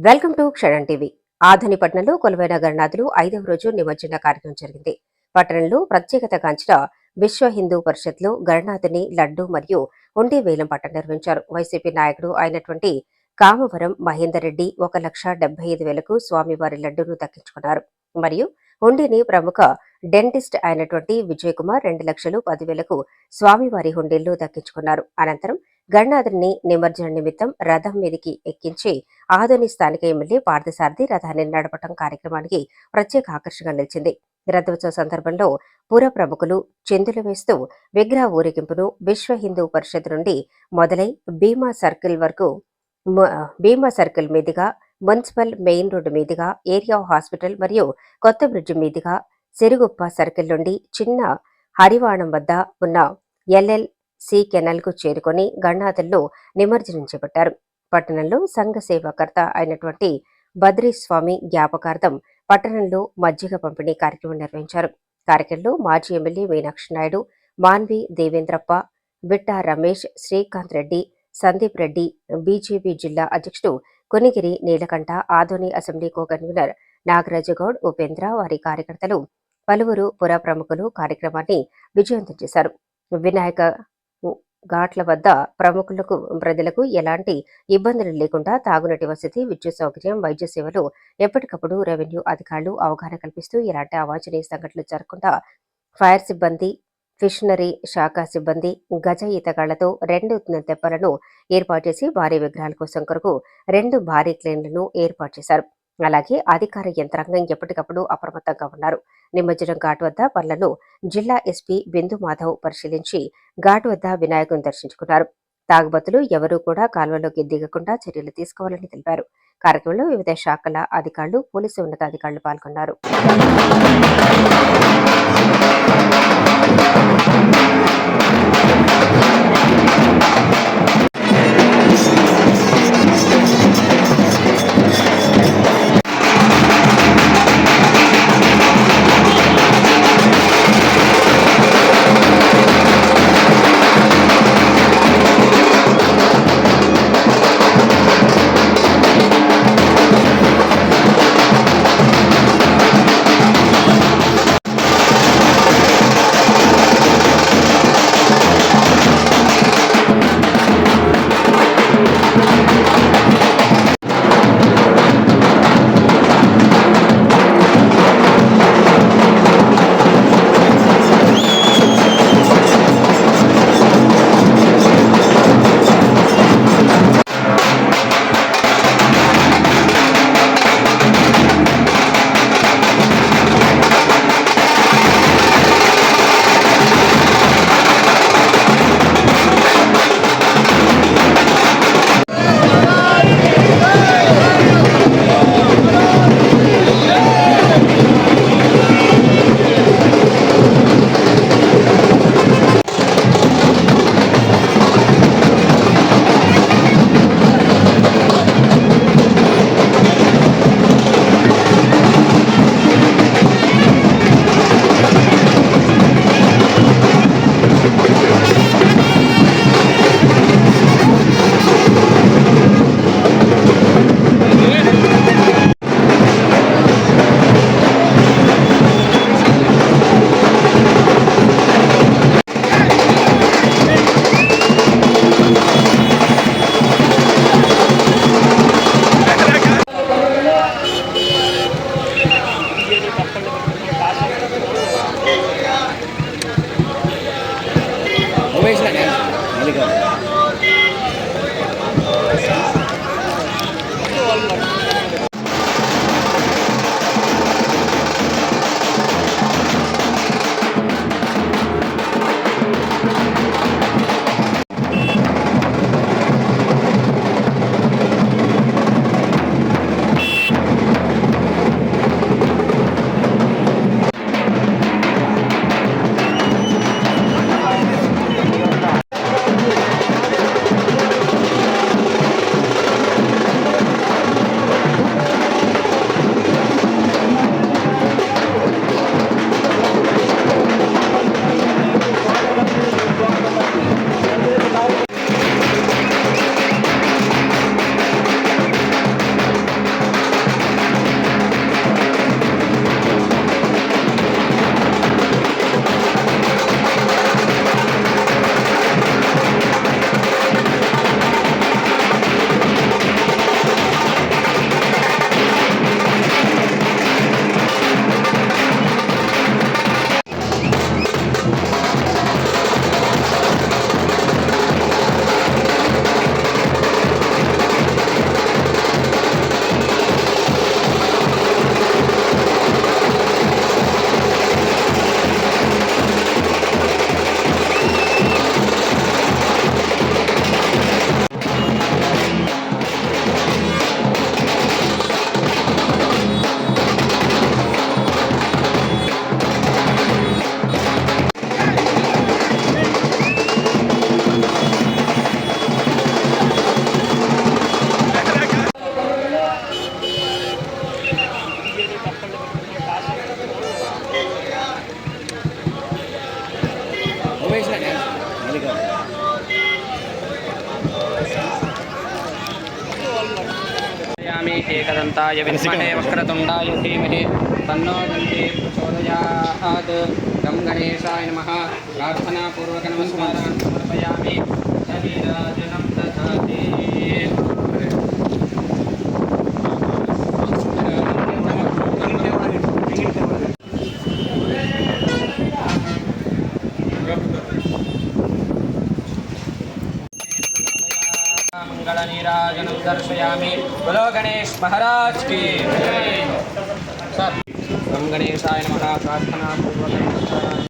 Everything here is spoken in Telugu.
వెల్కమ్ టు క్షణం టీవీ. ఆధుని పట్టణంలో కొలువైన గణనాథులు 5వ రోజు నిమజ్జన కార్యక్రమం జరిగింది. పట్టణంలో ప్రత్యేకత కాంచిన విశ్వ హిందూ పరిషత్లో గణనాథుని లడ్డు మరియు హుండీ వేలం పట్ట నిర్వహించారు. వైసీపీ నాయకుడు అయినటువంటి కామవరం మహేందర్ రెడ్డి 1,75,000కు స్వామివారి లడ్డూను దక్కించుకున్నారు. మరియు హుండీని ప్రముఖ డెంటిస్ట్ అయినటువంటి విజయ్ కుమార్ 2,10,000కు స్వామివారి హుండీల్లో దక్కించుకున్నారు. అనంతరం గణనాథుని నిమజ్జన నిమిత్తం రథం మీదికి ఎక్కించి ఆదోని స్థానిక ఎమ్మెల్యే పార్థసారథి రథాన్ని నడపటం కార్యక్రమానికి ప్రత్యేక ఆకర్షణగా నిలిచింది. రథోత్సవ సందర్భంలో పుర ప్రముఖులు చిందులు వేస్తూ విగ్రహ ఊరేగింపును విశ్వ హిందూ పరిషత్ నుండి మొదలై భీమా సర్కిల్ మీదుగా మున్సిపల్ మెయిన్ రోడ్డు మీదుగా ఏరియా హాస్పిటల్ మరియు కొత్త బ్రిడ్జి మీదుగా సిరుగుప్ప సర్కిల్ నుండి చిన్న హరివాణం వద్ద ఉన్న ఎల్ఎల్సి కెనాల్ కు చేరుకొని గణనాథుల్లో నిమజ్జనం చేపట్టారు. పట్టణంలో సంఘ సేవాకర్త అయినటువంటి బద్రీస్వామి జ్ఞాపకార్థం పట్టణంలో మజ్జిగ పంపిణీ కార్యక్రమం నిర్వహించారు. కార్యక్రమంలో మాజీ ఎమ్మెల్యే మీనాక్షి నాయుడు, మాన్వి దేవేంద్రప్ప, విట్టా రమేష్, శ్రీకాంత్ రెడ్డి, సందీప్ రెడ్డి, బీజేపీ జిల్లా అధ్యక్షుడు Konigiri Neelakantha, Adoni assembly co convener Nagarajagoud, Upendra, వారి కార్యకర్తలు పలువురు పుర ప్రముఖులు కార్యక్రమాన్ని విజయవంతం చేశారు. వినాయక ఘాట్ల వద్ద ప్రజలకు ఎలాంటి ఇబ్బందులు లేకుండా తాగునీటి వసతి, విద్యుత్ సౌకర్యం, వైద్య సేవలు ఎప్పటికప్పుడు రెవెన్యూ అధికారులు అవగాహన కల్పిస్తూ ఎలాంటి అవాంఛనీయ సంఘటనలు జరగకుండా ఫైర్ సిబ్బంది, ఫిషనరీ శాఖ సిబ్బంది గజ ఈతగాళ్లతో 2 తెప్పలను ఏర్పాటు చేసి భారీ విగ్రహాల కోసం కొరకు 2 భారీ క్రేన్లను ఏర్పాటు చేశారు. అలాగే అధికార యంత్రాంగం ఎప్పటికప్పుడు అప్రమత్తంగా ఉన్నారు. నిమజ్జనం ఘాటు వద్ద పనులను జిల్లా ఎస్పీ బిందు మాధవ్ పరిశీలించి ఘాటు వద్ద వినాయకుని దర్శించుకున్నారు. తాగుబోతులు ఎవరూ కూడా కాలువలోకి దిగకుండా చర్యలు తీసుకోవాలని తెలిపారు. కార్యక్రమంలో వివిధ శాఖల అధికారులు, పోలీసు ఉన్నతాధికారులు పాల్గొన్నారు. समर्पयामि एकदन्ताय विद्महे वक्रतुण्डाय धीमहि तन्नो दन्ति प्रचोदयात् गं गणेशाय नमः प्रार्थनापूर्वक नमस्कारान् समर्पयामि शरीराजनं दधाति मंगलनीराजनं दर्शयामि बोलो गणेश महाराज की जय। गं गणेशाय नमः प्रार्थनापूर्वक